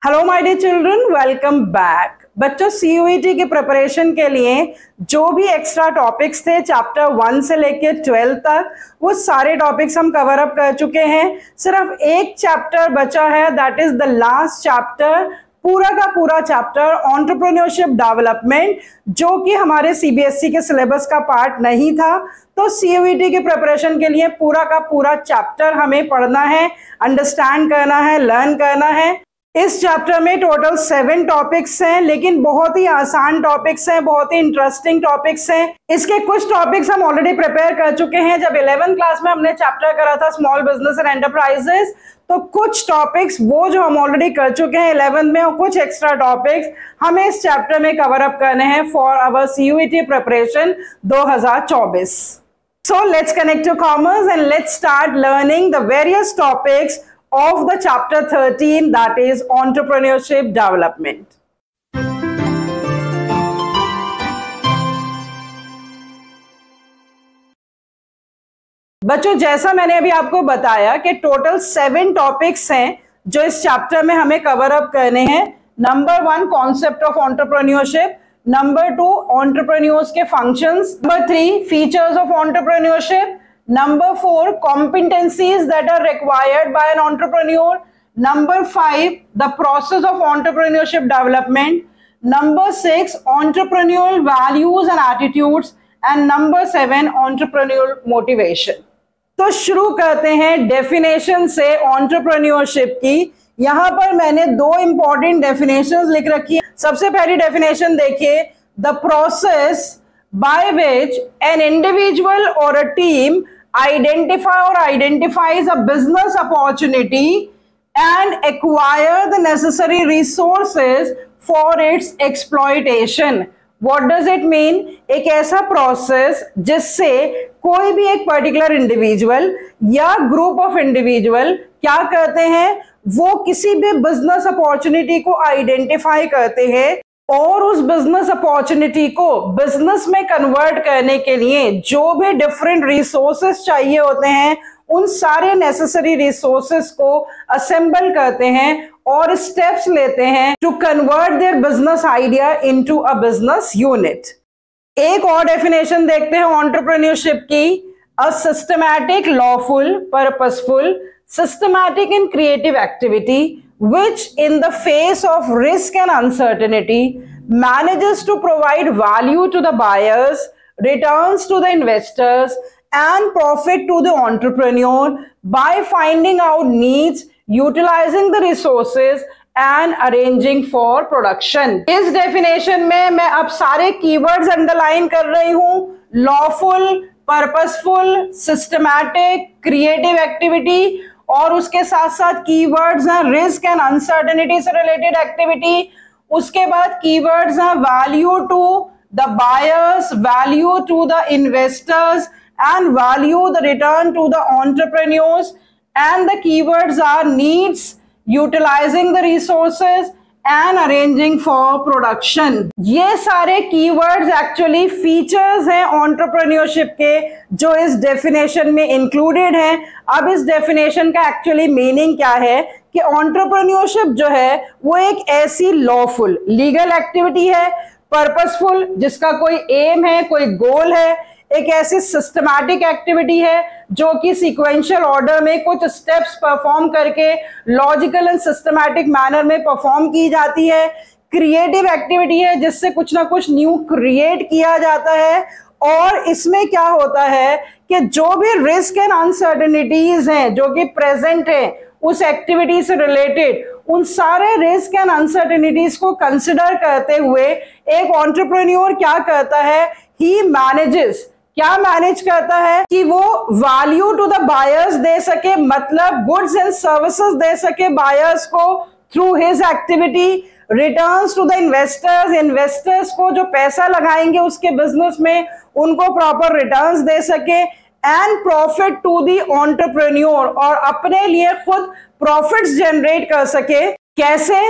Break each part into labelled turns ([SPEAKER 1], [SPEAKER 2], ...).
[SPEAKER 1] Hello my dear children, welcome back. बच्चों, CUET के preparation के लिए जो भी एक्स्ट्रा टॉपिक्स थे चैप्टर 1 से लेके 12 तक, वो सारे टॉपिक्स हम कवर अप कर चुके हैं। सिर्फ एक चैप्टर बचा है, that is the last chapter, पूरा का पूरा चैप्टर एंटरप्रेन्योरशिप डेवलपमेंट, जो कि हमारे सीबीएसई के सिलेबस का पार्ट नहीं था। तो सीयूईटी के प्रिपरेशन के लिए पूरा का पूरा चैप्टर हमें पढ़ना है, अंडरस्टैंड करना है, लर्न करना है। इस चैप्टर में टोटल 7 टॉपिक्स हैं, लेकिन बहुत ही आसान टॉपिक्स हैं, बहुत ही इंटरेस्टिंग टॉपिक्स हैं। इसके कुछ टॉपिक्स हम ऑलरेडी प्रिपेयर कर चुके हैं। जब 11th क्लास में हमने चैप्टर करा था स्मॉल बिजनेस एंड एंटरप्राइजेस, तो कुछ टॉपिक्स वो जो हम ऑलरेडी कर चुके हैं 11th में, और कुछ एक्स्ट्रा टॉपिक्स हमें इस चैप्टर में कवर अप करने हैं for our CUET preparation 2024। So let's connect to commerce and let's start learning the various topics of the chapter 13, that is entrepreneurship development. बच्चों, जैसा मैंने अभी आपको बताया कि टोटल 7 टॉपिक्स हैं जो इस चैप्टर में हमें कवर अप करने हैं। Number 1 concept of entrepreneurship, number 2 entrepreneurs के functions, number 3 features of entrepreneurship, number 4 competencies that are required by an entrepreneur, number 5 the process of entrepreneurship development, number 6 entrepreneurial values and attitudes, and number 7 entrepreneurial motivation। तो शुरू करते हैं definition से entrepreneurship की। यहां पर मैंने 2 इंपॉर्टेंट डेफिनेशंस लिख रखी है। सबसे पहली डेफिनेशन देखिए, the process by which an individual or a team identifies a business opportunity and acquire the necessary resources for its exploitation। What does it mean? एक ऐसा प्रोसेस जिससे कोई भी एक पर्टिकुलर इंडिविजुअल या ग्रुप ऑफ इंडिविजुअल क्या करते हैं, वो किसी भी बिजनेस अपॉर्चुनिटी को आइडेंटिफाई करते हैं और उस बिजनेस अपॉर्चुनिटी को बिजनेस में कन्वर्ट करने के लिए जो भी डिफरेंट रिसोर्सेस चाहिए होते हैं, उन सारे नेसेसरी रिसोर्सेस को असेंबल करते हैं और स्टेप्स लेते हैं to convert their business idea into a business unit. एक और डेफिनेशन देखते हैं एंटरप्रेन्योरशिप की, a systematic, lawful, purposeful, systematic and creative activity which in the face of risk and uncertainty manages to provide value to the buyers, returns to the investors and profit to the entrepreneur by finding out needs, utilizing the resources and arranging for production। इस definition में मैं अब सारे keywords underline कर रही हूं, lawful, purposeful, systematic, creative activity, और उसके साथ साथ कीवर्ड्स हैं रिस्क एंड अनसर्टेनिटी से रिलेटेड एक्टिविटी। उसके बाद कीवर्ड्स हैं value to the buyers, value to the investors and value the return to the entrepreneurs, and the keywords are needs, utilising the resources and arranging for production. ये सारे keywords actually features हैं entrepreneurship के जो इस definition में included हैं। अब इस डेफिनेशन का एक्चुअली मीनिंग क्या है कि एंटरप्रेन्योरशिप जो है वो एक ऐसी लॉफुल लीगल एक्टिविटी है, पर्पसफुल जिसका कोई एम है, कोई गोल है, एक ऐसी सिस्टमैटिक एक्टिविटी है जो कि सीक्वेंशियल ऑर्डर में कुछ स्टेप्स परफॉर्म करके लॉजिकल एंड सिस्टमैटिक मैनर में परफॉर्म की जाती है, क्रिएटिव एक्टिविटी है जिससे कुछ ना कुछ न्यू क्रिएट किया जाता है, और इसमें क्या होता है कि जो भी रिस्क एंड अनसर्टेनिटीज हैं जो कि प्रेजेंट है उस एक्टिविटी से रिलेटेड, उन सारे रिस्क एंड अनसर्टेनिटीज को कंसिडर करते हुए एक एंटरप्रेन्योर क्या करता है, ही मैनेजेस, क्या मैनेज करता है कि वो वैल्यू टू द बायर्स दे सके, मतलब गुड्स एंड सर्विसेज दे सके बायर्स को through his activity, returns to the investors, investors को जो पैसा लगाएंगे उसके बिजनेस में उनको प्रॉपर रिटर्न्स दे सके, and profit to the entrepreneur, और अपने लिए खुद प्रॉफिट्स जनरेट कर सके। कैसे?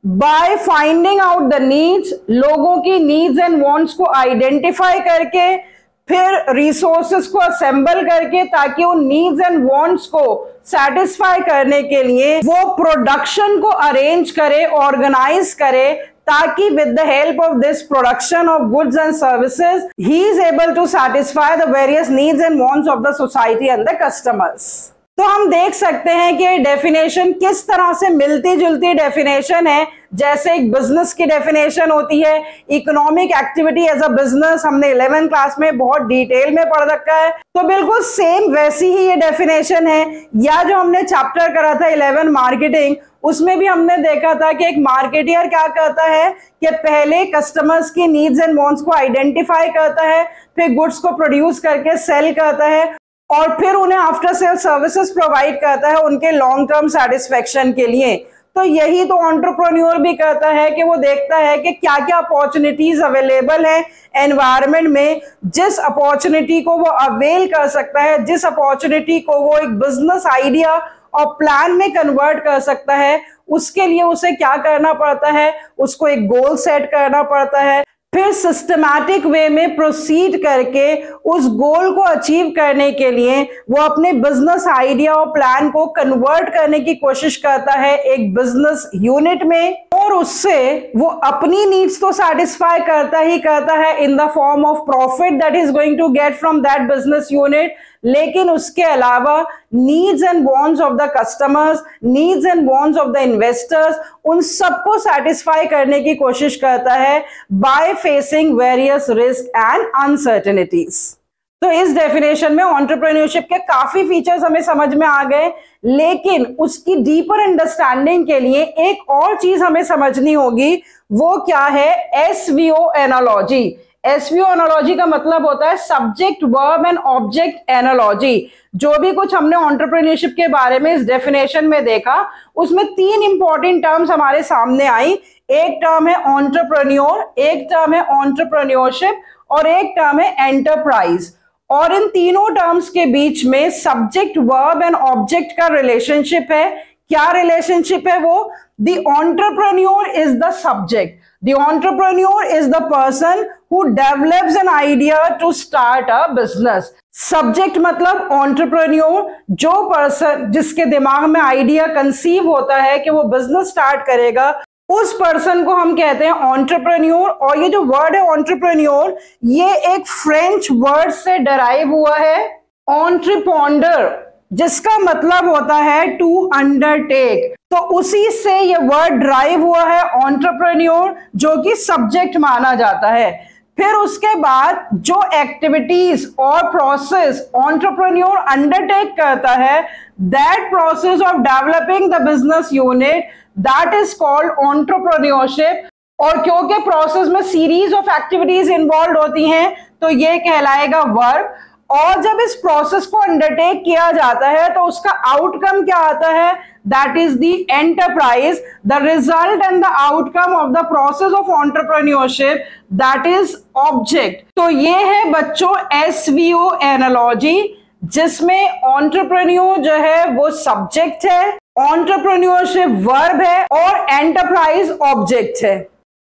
[SPEAKER 1] By finding out the needs, लोगों की नीड्स एंड वांट्स को आइडेंटिफाई करके, फिर रिसोर्सेस को असेंबल करके ताकि उन नीड्स एंड वांट्स को सेटिस्फाई करने के लिए वो प्रोडक्शन को अरेंज करे, ऑर्गेनाइज करे, ताकि with the help of this production of goods and services he is able to satisfy the various needs and wants of the society and the customers। तो हम देख सकते हैं कि डेफिनेशन किस तरह से मिलती जुलती डेफिनेशन है। जैसे एक बिजनेस की डेफिनेशन होती है, economic activity as a business हमने 11th क्लास में बहुत डिटेल में पढ़ रखा है, तो बिल्कुल सेम वैसी ही ये डेफिनेशन है। या जो हमने चैप्टर करा था 11 मार्केटिंग, उसमें भी हमने देखा था कि एक मार्केटियर क्या करता है कि पहले कस्टमर्स की नीड्स एंड वांट्स को आइडेंटिफाई करता है, फिर गुड्स को प्रोड्यूस करके सेल करता है और फिर उन्हें आफ्टर सेल सर्विसेज प्रोवाइड करता है उनके लॉन्ग टर्म सेटिस्फेक्शन के लिए। तो यही तो एंटरप्रेन्योर भी करता है कि वो देखता है कि क्या क्या अपॉर्चुनिटीज अवेलेबल है एनवायरनमेंट में, जिस अपॉर्चुनिटी को वो अवेल कर सकता है, जिस अपॉर्चुनिटी को वो एक बिजनेस आइडिया और प्लान में कन्वर्ट कर सकता है, उसके लिए उसे क्या करना पड़ता है, उसको एक गोल सेट करना पड़ता है, फिर सिस्टमैटिक वे में प्रोसीड करके उस गोल को अचीव करने के लिए वो अपने बिजनेस आइडिया और प्लान को कन्वर्ट करने की कोशिश करता है एक बिजनेस यूनिट में, और उससे वो अपनी नीड्स तो सेटिस्फाई करता ही करता है in the form of profit that is going to get from that business unit, लेकिन उसके अलावा needs and wants of the customers, needs and wants of the investors, उन सबको सेटिस्फाई करने की कोशिश करता है by facing various risk and uncertainties. तो इस डेफिनेशन में एंटरप्रेन्योरशिप के काफी फीचर्स हमें समझ में आ गए, लेकिन उसकी डीपर अंडरस्टैंडिंग के लिए एक और चीज हमें समझनी होगी, वो क्या है, एसवीओ एनालॉजी। एसवीओ एनालॉजी का मतलब होता है subject verb and object analogy. जो भी कुछ हमने एंटरप्रेन्योरशिप के बारे में इस डेफिनेशन में देखा, उसमें 3 इंपॉर्टेंट टर्म्स हमारे सामने आई। एक टर्म है एंटरप्रेन्योर, एक टर्म है एंटरप्रेन्योरशिप और एक टर्म है एंटरप्राइज। और इन तीनों टर्म्स के बीच में सब्जेक्ट वर्ब एंड ऑब्जेक्ट का रिलेशनशिप है। क्या रिलेशनशिप है वो? The entrepreneur is the subject, the entrepreneur is the person who develops an idea to start a business। Subject मतलब entrepreneur, जो पर्सन जिसके दिमाग में आइडिया कंसीव होता है कि वो बिजनेस स्टार्ट करेगा, उस पर्सन को हम कहते हैं entrepreneur। और ये जो वर्ड है entrepreneur, ये एक फ्रेंच वर्ड से डराइव हुआ है, entreprendre, जिसका मतलब होता है टू अंडरटेक। तो उसी से ये वर्ड ड्राइव हुआ है एंटरप्रेन्योर, जो कि सब्जेक्ट माना जाता है। फिर उसके बाद जो एक्टिविटीज और प्रोसेस एंटरप्रेन्योर अंडरटेक करता है, that process of developing the business unit, that is called entrepreneurship. और क्योंकि प्रोसेस में सीरीज ऑफ एक्टिविटीज इन्वॉल्व होती हैं, तो ये कहलाएगा वर्क। और जब इस प्रोसेस को अंडरटेक किया जाता है तो उसका आउटकम क्या आता है, that is the enterprise. The result and the outcome of the process of entrepreneurship, that is object. तो ये है बच्चों एसवीओ एनालॉजी, जिसमें एंटरप्रेन्योर जो है वो सब्जेक्ट है, एंटरप्रेन्योरशिप वर्ब है और एंटरप्राइज ऑब्जेक्ट है।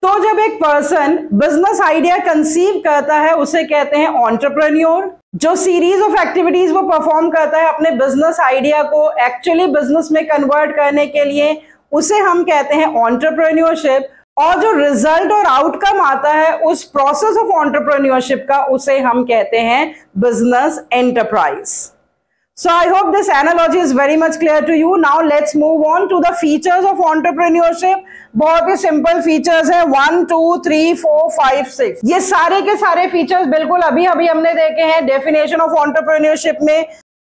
[SPEAKER 1] तो जब एक पर्सन बिजनेस आइडिया कंसीव करता है, उसे कहते हैं एंटरप्रेन्योर। जो सीरीज ऑफ एक्टिविटीज वो परफॉर्म करता है अपने बिजनेस आइडिया को एक्चुअली बिजनेस में कन्वर्ट करने के लिए, उसे हम कहते हैं एंटरप्रेन्योरशिप। और जो रिजल्ट और आउटकम आता है उस प्रोसेस ऑफ एंटरप्रेन्योरशिप का, उसे हम कहते हैं business enterprise. So I hope this analogy is very much clear to you. Now let's move on to the features of entrepreneurship. बहुत ही सिंपल फीचर्स है, 1 2 3 4 5 6। ये सारे के सारे फीचर्स बिल्कुल अभी हमने देखे हैं डेफिनेशन ऑफ एंटरप्रेन्योरशिप में।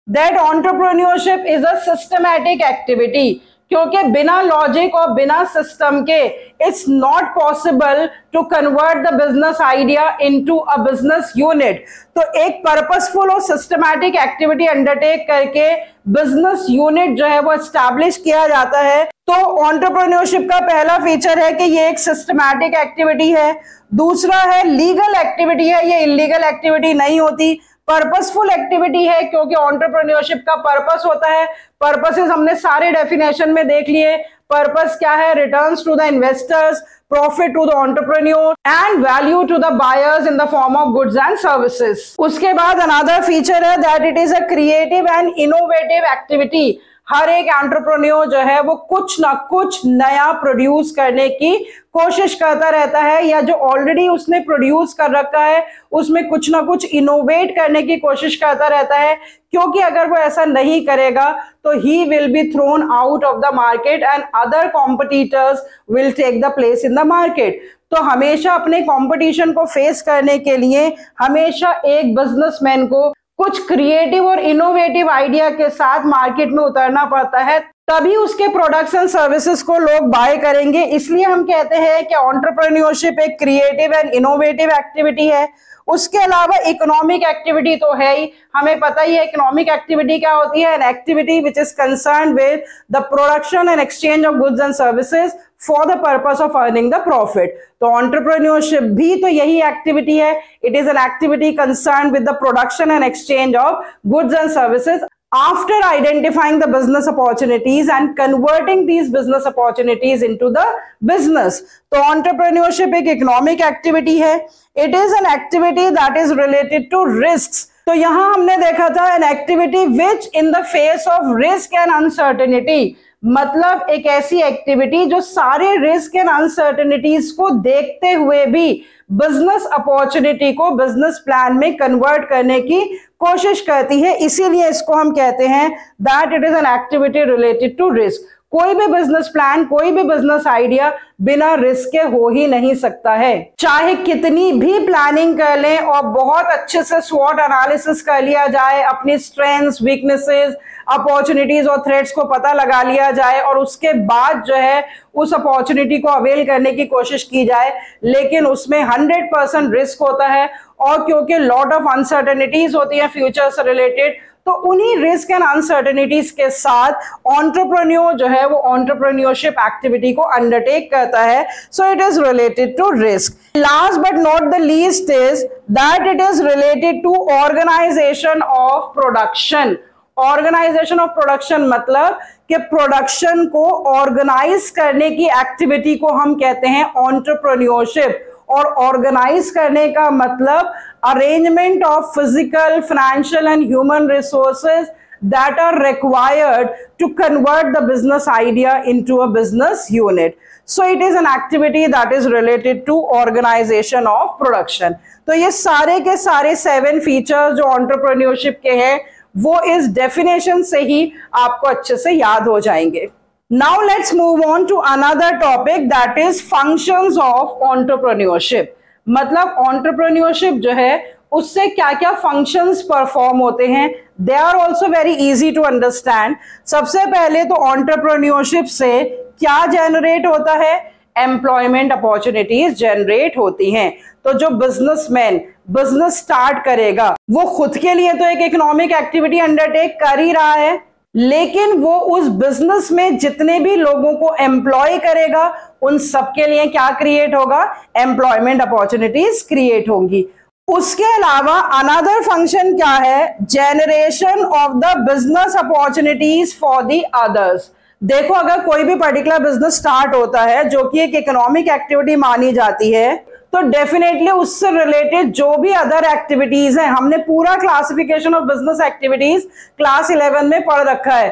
[SPEAKER 1] That entrepreneurship is a systematic activity, क्योंकि बिना लॉजिक और बिना सिस्टम के it's not possible to convert the business idea into a business unit. तो एक पर्पसफुल और सिस्टमैटिक एक्टिविटी अंडरटेक करके बिजनेस यूनिट जो है वो एस्टैब्लिश किया जाता है। तो एंटरप्रेन्योरशिप का पहला फीचर है कि ये एक सिस्टमैटिक एक्टिविटी है। दूसरा है लीगल एक्टिविटी है, ये इलीगल एक्टिविटी नहीं होती, पर्पसफुल एक्टिविटी है, क्योंकि एंटरप्रेन्योरशिप का पर्पस होता है। पर्पसेस हमने सारे डेफिनेशन में देख लिए, पर्पस क्या है? Returns to the investors, profit to the entrepreneur and value to the buyers in the form of goods and services. उसके बाद अनदर फीचर है that it is a creative and innovative activity. हर एक entrepreneur जो है वो कुछ ना कुछ नया प्रोड्यूस करने की कोशिश करता रहता है, या जो ऑलरेडी उसने प्रोड्यूस कर रखा है उसमें कुछ ना कुछ इनोवेट करने की कोशिश करता रहता है, क्योंकि अगर वो ऐसा नहीं करेगा तो he will be thrown out of the market and other competitors will take the place in the market. तो हमेशा अपने कंपटीशन को फेस करने के लिए हमेशा एक बिजनेसमैन को कुछ क्रिएटिव और इनोवेटिव आइडिया के साथ मार्केट में उतरना पड़ता है, तभी उसके प्रोडक्ट्स एंड सर्विसेज को लोग बाय करेंगे। इसलिए हम कहते हैं कि एंटरप्रेन्योरशिप एक क्रिएटिव एंड इनोवेटिव एक्टिविटी है। उसके अलावा इकोनॉमिक एक्टिविटी तो है ही, हमें पता ही है इकोनॉमिक एक्टिविटी क्या होती है, an activity which is concern with the production and exchange of goods and services for the purpose of earning the profit. तो एंटरप्रेन्योरशिप भी तो यही एक्टिविटी है, it is an activity concern with the production and exchange of goods and services after identifying the business opportunities and converting these business opportunities into the business। तो entrepreneurship एक economic activity है, it is an activity that is related to risks। तो यहां हमने देखा था an activity which in the face of risk and uncertainty, मतलब एक ऐसी एक्टिविटी जो सारे रिस्क एंड अनसर्टेनिटीज को देखते हुए भी बिजनेस अपॉर्चुनिटी को बिजनेस प्लान में कन्वर्ट करने की कोशिश करती है। इसीलिए इसको हम कहते हैं that it is an activity related to risk. कोई भी बिजनेस प्लान, कोई भी बिजनेस आइडिया बिना रिस्क के हो ही नहीं सकता है। चाहे कितनी भी प्लानिंग कर लें और बहुत अच्छे से स्वॉट एनालिसिस कर लिया जाए, अपनी स्ट्रेंथ्स, वीकनेसेस, अपॉर्चुनिटीज और थ्रेट्स को पता लगा लिया जाए और उसके बाद जो है उस अपॉर्चुनिटी को अवेल करने की कोशिश की जाए, लेकिन उसमें 100% रिस्क होता है। और क्योंकि लॉट ऑफ अनसर्टेनिटीज होती है फ्यूचर से रिलेटेड, तो उन्हीं रिस्क एंड अनसर्टेनिटीज के साथ एंटरप्रेन्योर जो है वो एंटरप्रेन्योरशिप एक्टिविटी को अंडरटेक करता है। So it is related to risk. Last but not the least is that it is related to organisation of production. Organisation of production मतलब कि प्रोडक्शन को ऑर्गेनाइज करने की एक्टिविटी को हम कहते हैं एंटरप्रेन्योरशिप। और ऑर्गेनाइज करने का मतलब arrangement of physical, financial and human resources that are required to convert the business idea into a business unit. So it is an activity that is related to organization of production. तो ये सारे के सारे 7 features जो entrepreneurship के हैं वो इस डेफिनेशन से ही आपको अच्छे से याद हो जाएंगे। Now let's move on to another topic that is functions of entrepreneurship। मतलब entrepreneurship जो है उससे क्या क्या फंक्शंस परफॉर्म होते हैं, they are also very easy to understand. सबसे पहले तो एंटरप्रेन्योरशिप से क्या जनरेट होता है, एम्प्लॉयमेंट अपॉर्चुनिटीज जनरेट होती हैं। तो जो बिजनेसमैन बिजनेस स्टार्ट करेगा वो खुद के लिए तो एक इकोनॉमिक एक्टिविटी अंडरटेक कर ही रहा है, लेकिन वो उस बिजनेस में जितने भी लोगों को एम्प्लॉय करेगा उन सबके लिए क्या क्रिएट होगा, एम्प्लॉयमेंट अपॉर्चुनिटीज क्रिएट होंगी। उसके अलावा अनदर फंक्शन क्या है, generation of the business opportunities for the others. देखो अगर कोई भी पर्टिकुलर बिजनेस स्टार्ट होता है जो कि एक इकोनॉमिक एक्टिविटी मानी जाती है, तो डेफिनेटली उससे रिलेटेड जो भी अदर एक्टिविटीज हैं, हमने पूरा classification of business activities class 11 में पढ़ रखा है।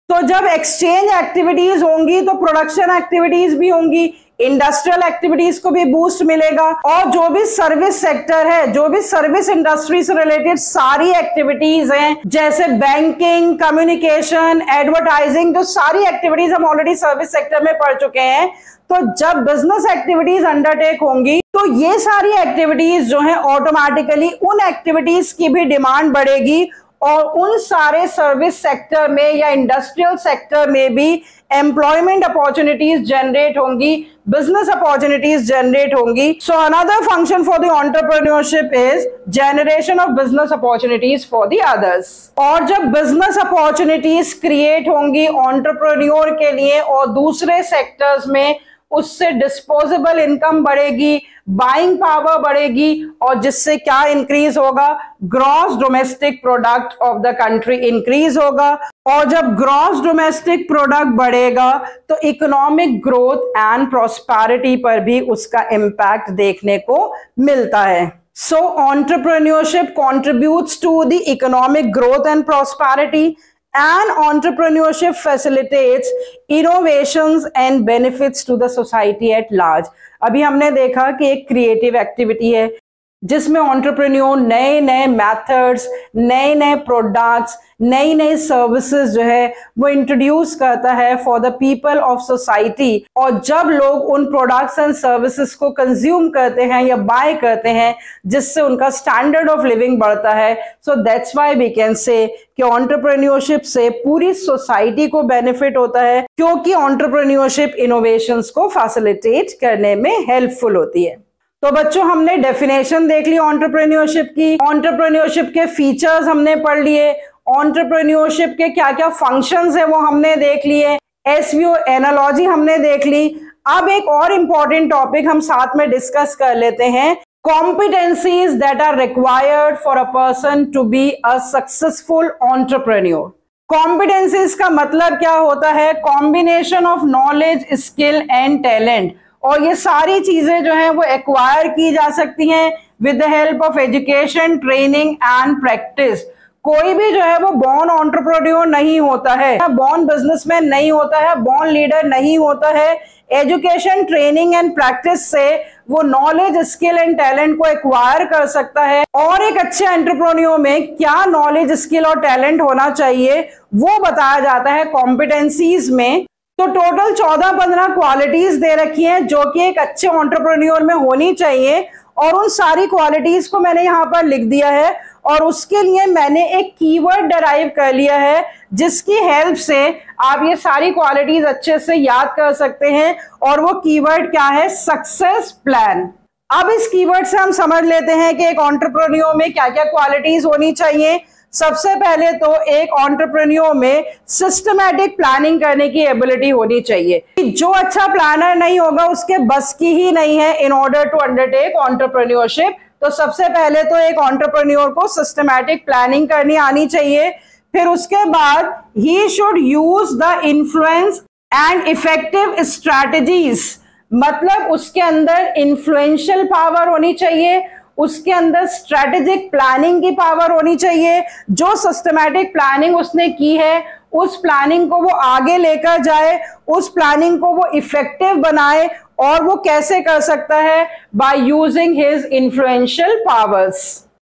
[SPEAKER 1] तो जब एक्सचेंज एक्टिविटीज होंगी तो प्रोडक्शन एक्टिविटीज भी होंगी, इंडस्ट्रियल एक्टिविटीज को भी बूस्ट मिलेगा, और जो भी सर्विस सेक्टर है, जो भी सर्विस इंडस्ट्री से रिलेटेड सारी एक्टिविटीज हैं जैसे बैंकिंग, कम्युनिकेशन, एडवर्टाइजिंग, जो सारी एक्टिविटीज हम ऑलरेडी सर्विस सेक्टर में पढ़ चुके हैं। तो जब बिजनेस एक्टिविटीज अंडरटेक होंगी तो ये सारी एक्टिविटीज जो है ऑटोमेटिकली उन एक्टिविटीज की भी डिमांड बढ़ेगी और उन सारे सर्विस सेक्टर में या इंडस्ट्रियल सेक्टर में भी एम्प्लॉयमेंट अपॉर्चुनिटीज जनरेट होंगी, बिजनेस अपॉर्चुनिटीज जनरेट होंगी। So another function for the entrepreneurship is generation of business opportunities for the others. और जब बिजनेस अपॉर्चुनिटीज क्रिएट होंगी एंटरप्रेन्योर के लिए और दूसरे सेक्टर्स में उससे डिस्पोजेबल इनकम बढ़ेगी, बाइंग पावर बढ़ेगी, और जिससे क्या इंक्रीज होगा, gross domestic product of the country increase होगा। और जब ग्रॉस डोमेस्टिक प्रोडक्ट बढ़ेगा तो इकोनॉमिक ग्रोथ एंड प्रॉस्पेरिटी पर भी उसका इम्पैक्ट देखने को मिलता है। So entrepreneurship contributes to the economic growth and prosperity, and entrepreneurship facilitates innovations and benefits to the society at large। अभी हमने देखा कि एक क्रिएटिव एक्टिविटी है जिसमें एंटरप्रेन्योर नए नए मेथड्स, नए नए प्रोडक्ट्स, नई नई सर्विसेज जो है वो इंट्रोड्यूस करता है for the people of society. और जब लोग उन प्रोडक्ट्स एंड सर्विसेज को कंज्यूम करते हैं या बाय करते हैं, जिससे उनका स्टैंडर्ड ऑफ लिविंग बढ़ता है, so that's why we can say कि एंटरप्रेन्योरशिप से पूरी सोसाइटी को बेनिफिट होता है, क्योंकि एंटरप्रेन्योरशिप इनोवेशंस को फैसिलिटेट करने में हेल्पफुल होती है। तो बच्चों, हमने डेफिनेशन देख ली एंटरप्रेन्योरशिप की, एंटरप्रेन्योरशिप के फीचर्स हमने पढ़ लिए, एंटरप्रेन्योरशिप के क्या क्या फंक्शंस है वो हमने देख लिए, एसवीओ एनालॉजी हमने देख ली। अब एक और इंपॉर्टेंट टॉपिक हम साथ में डिस्कस कर लेते हैं, competencies that are required for a person to be a successful entrepreneur. Competencies का मतलब क्या होता है, combination of knowledge, skill and talent. और ये सारी चीजें जो हैं वो एक्वायर की जा सकती हैं with the help of education, training and practice. कोई भी जो है वो बॉर्न एंटरप्रेन्योर नहीं होता है, बॉर्न बिजनेसमैन नहीं होता है, बॉर्न लीडर नहीं होता है। एजुकेशन, ट्रेनिंग एंड प्रैक्टिस से वो नॉलेज, स्किल एंड टैलेंट को एक्वायर कर सकता है। और एक अच्छे एंटरप्रेन्योर में क्या नॉलेज, स्किल और टैलेंट होना चाहिए वो बताया जाता है कॉम्पिटेंसीज में। तो टोटल 14-15 क्वालिटीज दे रखी हैं जो कि एक अच्छे एंटरप्रेन्योर में होनी चाहिए, और उन सारी क्वालिटीज को मैंने यहाँ पर लिख दिया है। और उसके लिए मैंने एक कीवर्ड डराइव कर लिया है जिसकी हेल्प से आप ये सारी क्वालिटीज अच्छे से याद कर सकते हैं, और वो कीवर्ड क्या है, सक्सेस प्लान। अब इस कीवर्ड से हम समझ लेते हैं कि एक एंटरप्रेन्योर में क्या क्या क्वालिटीज होनी चाहिए। सबसे पहले तो एक एंटरप्रेन्योर में सिस्टमैटिक प्लानिंग करने की एबिलिटी होनी चाहिए। जो अच्छा प्लानर नहीं होगा उसके बस की ही नहीं है in order to undertake entrepreneurship. तो सबसे पहले तो एक एंटरप्रेन्योर को सिस्टमैटिक प्लानिंग करनी आनी चाहिए। फिर उसके बाद he should use the influence and effective strategies, मतलब उसके अंदर इन्फ्लुएंशियल पावर होनी चाहिए, उसके अंदर स्ट्रेटेजिक प्लानिंग की पावर होनी चाहिए। जो सिस्टमैटिक प्लानिंग उसने की है उस प्लानिंग को वो आगे लेकर जाए, उस प्लानिंग को वो इफेक्टिव बनाए। और वो कैसे कर सकता है, by using his influential powers.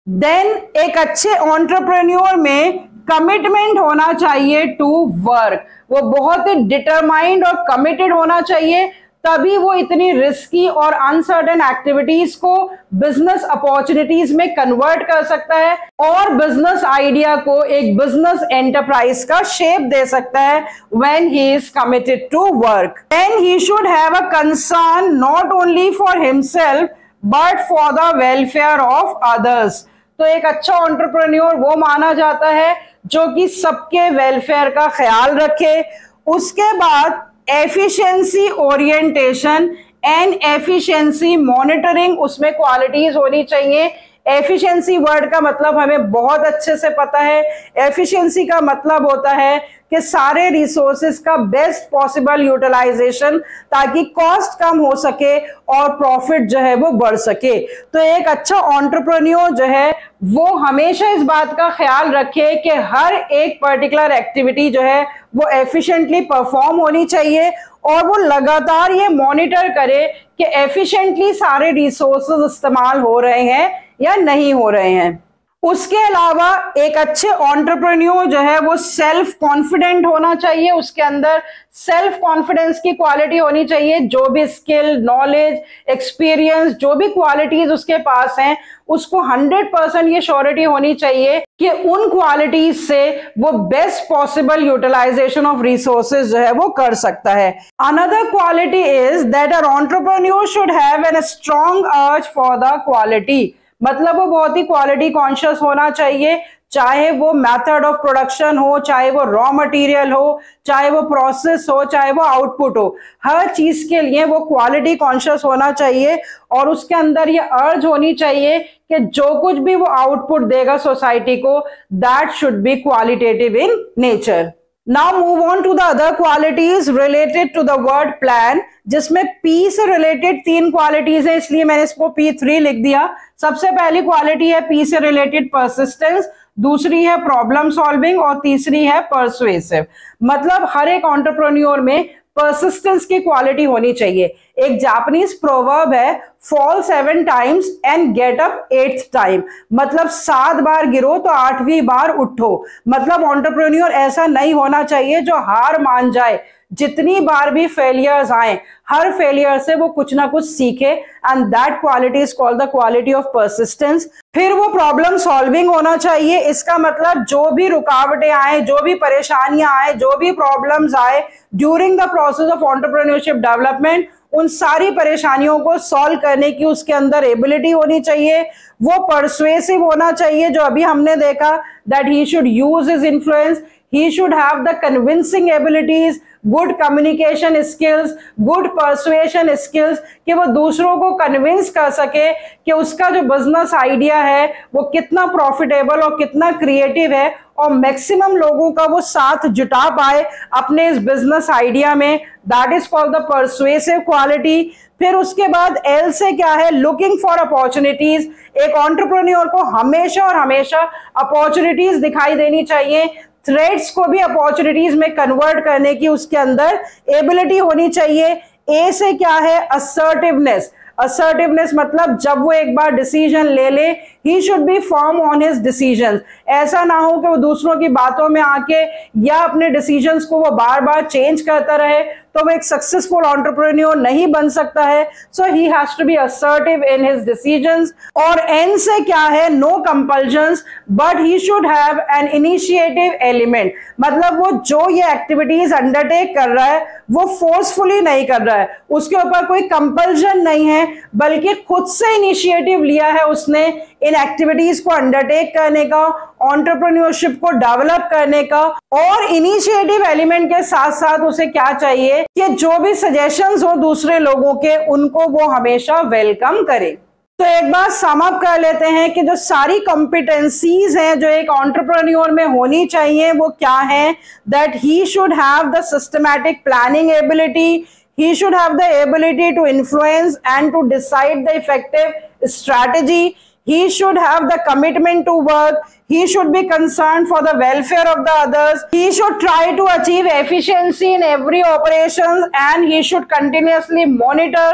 [SPEAKER 1] Then एक अच्छे एंटरप्रेन्योर में कमिटमेंट होना चाहिए टू वर्क, वो बहुत ही डिटरमाइंड और कमिटेड होना चाहिए, तभी वो इतनी रिस्की और अनसर्टेन एक्टिविटीज को बिजनेस अपॉर्चुनिटीज में कन्वर्ट कर सकता है और बिजनेस आइडिया को एक बिजनेस एंटरप्राइज का शेप दे सकता है when he is committed to work. Then he should have a concern not only for himself but for the welfare of others. तो एक अच्छा एंटरप्रेन्योर वो माना जाता है जो कि सबके वेलफेयर का ख्याल रखे। उसके बाद efficiency orientation and efficiency monitoring, उसमें क्वालिटीज होनी चाहिए। एफिशिएंसी वर्ड का मतलब हमें बहुत अच्छे से पता है। एफिशिएंसी का मतलब होता है कि सारे रिसोर्सेज का बेस्ट पॉसिबल यूटिलाइजेशन, ताकि कॉस्ट कम हो सके और प्रॉफिट जो है वो बढ़ सके। तो एक अच्छा एंटरप्रेन्योर जो है वो हमेशा इस बात का ख्याल रखे कि हर एक पर्टिकुलर एक्टिविटी जो है वो एफिशिएंटली परफॉर्म होनी चाहिए, और वो लगातार ये मॉनिटर करे कि एफिशिएंटली सारे रिसोर्सेज इस्तेमाल हो रहे हैं या नहीं हो रहे हैं। उसके अलावा एक अच्छे एंटरप्रेन्योर जो है वो सेल्फ कॉन्फिडेंट होना चाहिए, उसके अंदर सेल्फ कॉन्फिडेंस की क्वालिटी होनी चाहिए। जो भी स्किल, नॉलेज, एक्सपीरियंस, जो भी क्वालिटीज उसके पास हैं उसको 100% ये श्योरिटी होनी चाहिए कि उन क्वालिटीज से वो best possible utilisation of resources जो है वो कर सकता है। Another quality is that a entrepreneur should have an strong urge for the quality, मतलब वो बहुत ही क्वालिटी कॉन्शियस होना चाहिए, चाहे वो मेथड ऑफ प्रोडक्शन हो, चाहे वो रॉ मटेरियल हो, चाहे वो प्रोसेस हो, चाहे वो आउटपुट हो, हर चीज के लिए वो क्वालिटी कॉन्शियस होना चाहिए और उसके अंदर ये अर्ज होनी चाहिए कि जो कुछ भी वो आउटपुट देगा सोसाइटी को, that should be qualitative in nature. Now move on to the other qualities related to the word plan, जिसमें P से related 3 qualities है, इसलिए मैंने इसको P3 लिख दिया। सबसे पहली क्वालिटी है P से related persistence, दूसरी है प्रॉब्लम सॉल्विंग और तीसरी है परसुएसिव। मतलब हर एक एंटरप्रेन्योर में परसिस्टेंस की क्वालिटी होनी चाहिए। एक जापानीज प्रोवर्ब है, fall 7 times and get up 8th time, मतलब 7 बार गिरो तो 8वीं बार उठो। मतलब एंटरप्रेन्योर ऐसा नहीं होना चाहिए जो हार मान जाए। जितनी बार भी फेलियर्स आए, हर फेलियर से वो कुछ ना कुछ सीखे, and that quality is called the quality of persistence. फिर वो प्रॉब्लम सॉल्विंग होना चाहिए। इसका मतलब जो भी रुकावटें आए, जो भी परेशानियां आए, जो भी प्रॉब्लम्स आए during the process of entrepreneurship development, उन सारी परेशानियों को सॉल्व करने की उसके अंदर एबिलिटी होनी चाहिए। वो परसुएसिव होना चाहिए, जो अभी हमने देखा, that he should use his influence, he should have the convincing abilities, good communication skills, good persuasion skills, कि वो दूसरों को कन्विंस कर सके कि उसका जो बिजनेस आइडिया है वो कितना प्रॉफिटेबल और कितना क्रिएटिव है, और मैक्सिमम लोगों का वो साथ जुटा पाए अपने इस बिजनेस आइडिया में। That is called the persuasive quality. फिर उसके बाद एल से क्या है, लुकिंग फॉर अपॉर्चुनिटीज। एक एंटरप्रेन्योर को हमेशा और हमेशा अपॉर्चुनिटीज दिखाई देनी चाहिए। थ्रेड्स को भी अपॉर्चुनिटीज में कन्वर्ट करने की उसके अंदर एबिलिटी होनी चाहिए। ए से क्या है, असर्टिवनेस। असर्टिवनेस मतलब जब वो एक बार डिसीजन ले ले, he should be firm on his decisions. ऐसा ना हो कि वो दूसरों की बातों में आके या अपने डिसीजंस को वो बार बार चेंज करता रहे, तो वो एक सक्सेसफुल एंटरप्रेन्योर नहीं बन सकता है। So he has to be assertive in his decisions. और एन से क्या है, no compulsions, but he should have an initiative element. मतलब वो जो ये एक्टिविटीज अंडरटेक कर रहा है वो फोर्सफुली नहीं कर रहा है, उसके ऊपर कोई कंपल्जन नहीं है, बल्कि खुद से इनिशिएटिव लिया है उसने इन एक्टिविटीज को अंडरटेक करने का, एंटरप्रेन्योरशिप को डेवलप करने का। और इनिशिएटिव एलिमेंट के साथ साथ उसे क्या चाहिए कि जो भी सजेशंस हो दूसरे लोगों के, उनको वो हमेशा वेलकम करे। तो एक बार सम अप कर लेते हैं कि जो सारी कॉम्पिटेंसीज हैं जो एक एंटरप्रेन्योर में होनी चाहिए वो क्या है, that he should have the systematic planning ability, he should have the ability to influence and to decide the effective strategy, he should have the commitment to work, he should be concerned for the welfare of the others, he should try to achieve efficiency in every operation, and he should continuously monitor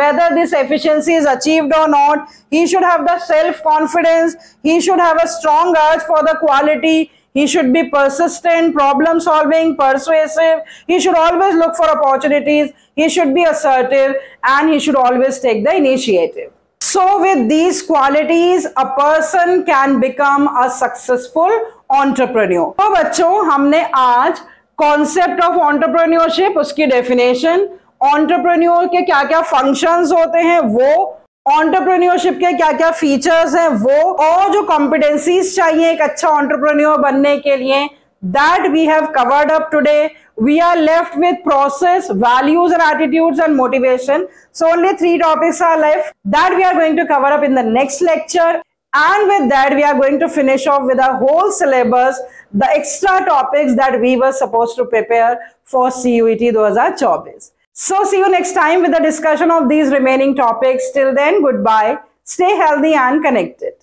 [SPEAKER 1] whether this efficiency is achieved or not. He should have the self confidence, he should have a strong urge for the quality, he should be persistent, problem solving, persuasive, he should always look for opportunities, he should be assertive, and he should always take the initiative. So with these qualities a person can become a successful entrepreneur. तो बच्चों, हमने आज concept of entrepreneurship, उसकी definition, entrepreneur के क्या क्या functions होते हैं वो, एंटरप्रेन्योरशिप के क्या क्या फीचर्स हैं वो, और जो कॉम्पिटेंसीज चाहिए एक अच्छा एंटरप्रेन्योर बनने के लिए, that we have covered up today. We are left with process, values and attitudes and motivation. So only 3 topics are left that we are going to cover up in the next lecture. And with that we are going to finish off with our whole syllabus, the extra topics that we were supposed to prepare for CUET 2024. So see you next time with the discussion of these remaining topics. Till then, goodbye. Stay healthy and connected.